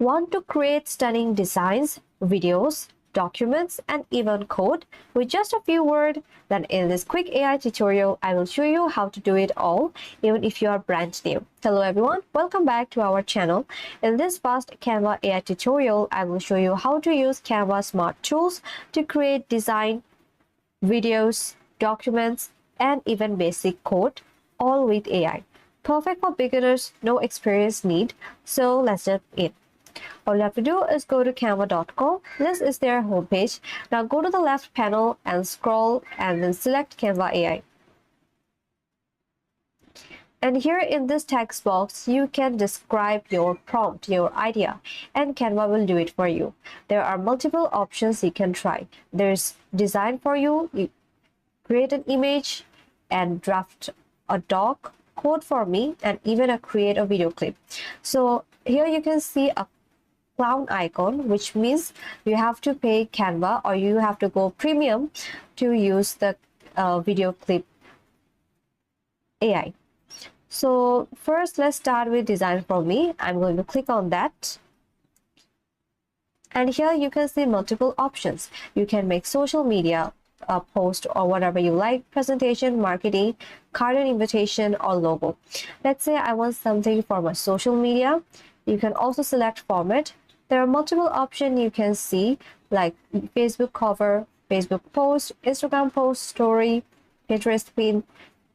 Want to create stunning designs, videos, documents, and even code with just a few words? Then in this quick AI tutorial, I will show you how to do it all, even if you are brand new. Hello everyone, welcome back to our channel. In this fast Canva AI tutorial, I will show you how to use Canva Smart Tools to create design, videos, documents, and even basic code, all with AI. Perfect for beginners, no experience need. So let's jump in. All you have to do is go to canva.com. This is their homepage. Now go to the left panel and scroll and then select Canva AI. And here in this text box, you can describe your prompt, your idea, and Canva will do it for you. There are multiple options you can try. There's design for you, create an image, and draft a doc, code for me, and even create a video clip. So here you can see a clown icon, which means you have to pay Canva or you have to go premium to use the video clip AI. So first, let's start with design for me. I'm going to click on that. And here you can see multiple options. You can make social media post or whatever you like, presentation, marketing, card and invitation, or logo. Let's say I want something for my social media. You can also select format. There are multiple options you can see, like Facebook cover, Facebook post, Instagram post, story, Pinterest pin,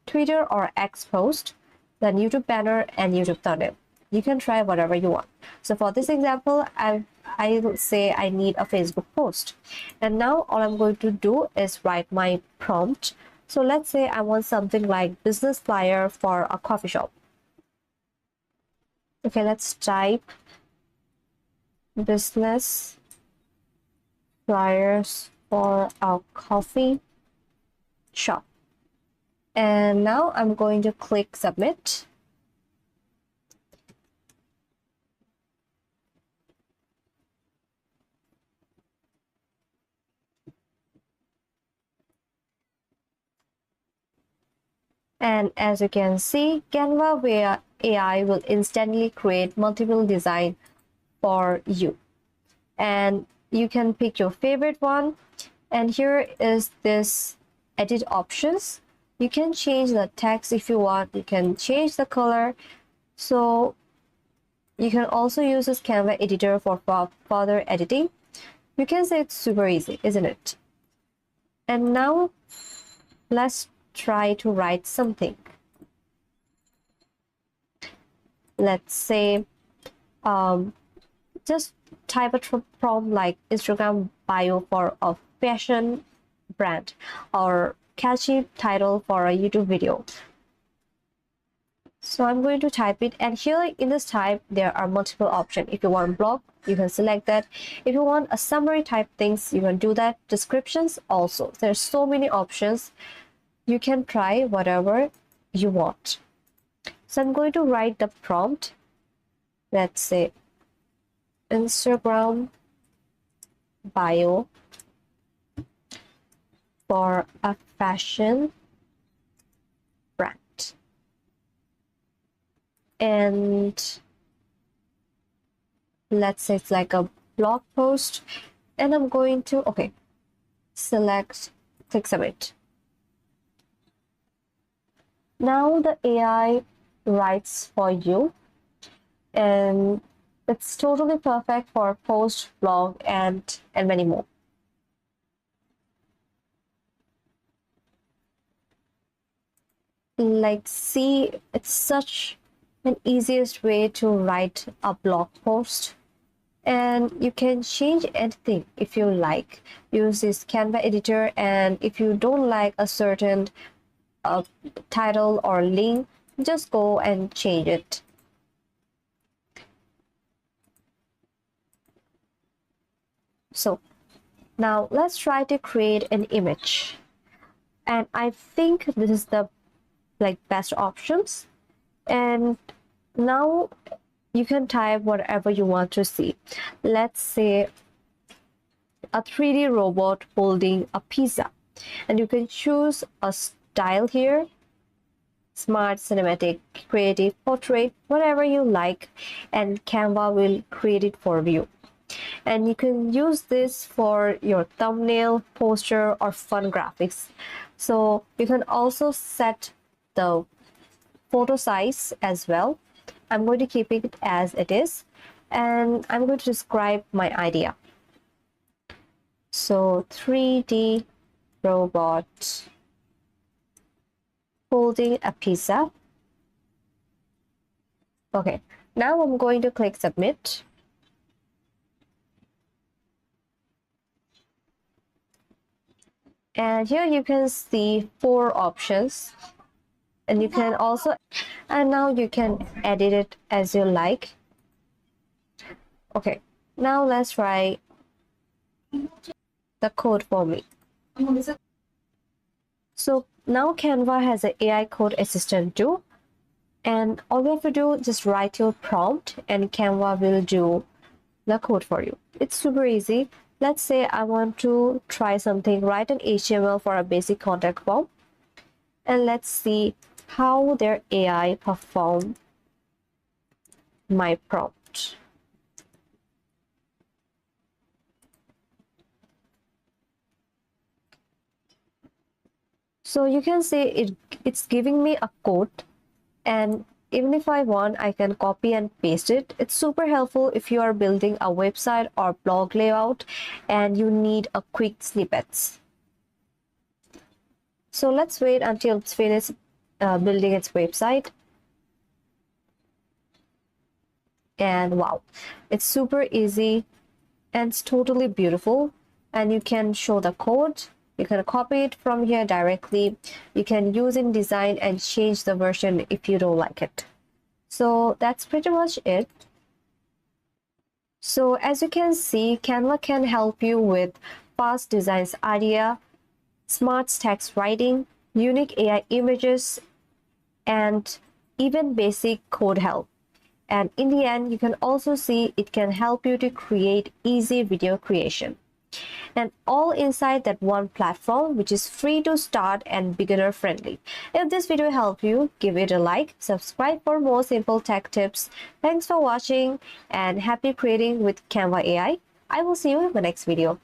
Twitter or X post, then YouTube banner and YouTube thumbnail. You can try whatever you want. So for this example, I'll say I need a Facebook post. And now all I'm going to do is write my prompt. So let's say I want something like business flyer for a coffee shop. Okay, let's type business flyers for a coffee shop. And now I'm going to click submit. And as you can see, Canva via AI will instantly create multiple designs for you. And you can pick your favorite one. And here is this edit options. You can change the text if you want. You can change the color. So you can also use this Canva editor for further editing. You can say it's super easy, isn't it? And now let's try to write something. Let's say just type a prompt like Instagram bio for a fashion brand or catchy title for a YouTube video. So I'm going to type it, and here in this type there are multiple options. If you want blog, you can select that. If you want a summary type things, you can do that. Descriptions also. There's so many options. You can try whatever you want. So I'm going to write the prompt. Let's say Instagram bio for a fashion brand. And let's say it's like a blog post, and I'm going to select, click submit. Now the AI writes for you, and it's totally perfect for post, blog, and many more. Like, see, it's such an easiest way to write a blog post, and you can change anything if you like. Use this Canva editor, and if you don't like a certain title or link, just go and change it. So now let's try to create an image, and I think this is the best options. And now you can type whatever you want to see. Let's say a 3D robot holding a pizza, and you can choose a style here. smart, cinematic, creative, portrait, whatever you like, and Canva will create it for you. And you can use this for your thumbnail, poster, or fun graphics. So you can also set the photo size as well. I'm going to keep it as it is, and I'm going to describe my idea. So 3D robot holding a pizza. Okay, now I'm going to click submit. And here you can see 4 options, and you can also, and now you can edit it as you like. Okay, now let's try the code for me. So now Canva has an AI code assistant too, and all you have to do, just write your prompt and Canva will do the code for you. It's super easy. Let's say I want to try something, write an HTML for a basic contact form, and let's see how their AI perform my prompt. So you can see it's giving me a code, and even if I want, I can copy and paste it. It's super helpful if you are building a website or blog layout and you need a quick snippets. So let's wait until it's finished building its website. And wow, it's super easy and it's totally beautiful. And you can show the code. You can copy it from here directly. You can use InDesign and change the version if you don't like it. So that's pretty much it. So as you can see, Canva can help you with fast designs idea, smart text writing, unique AI images, and even basic code help. And in the end, you can also see it can help you to create easy video creation. And all inside that one platform, which is free to start and beginner friendly. If this video helped you, give it a like, subscribe for more simple tech tips. Thanks for watching and happy creating with Canva AI. I will see you in the next video.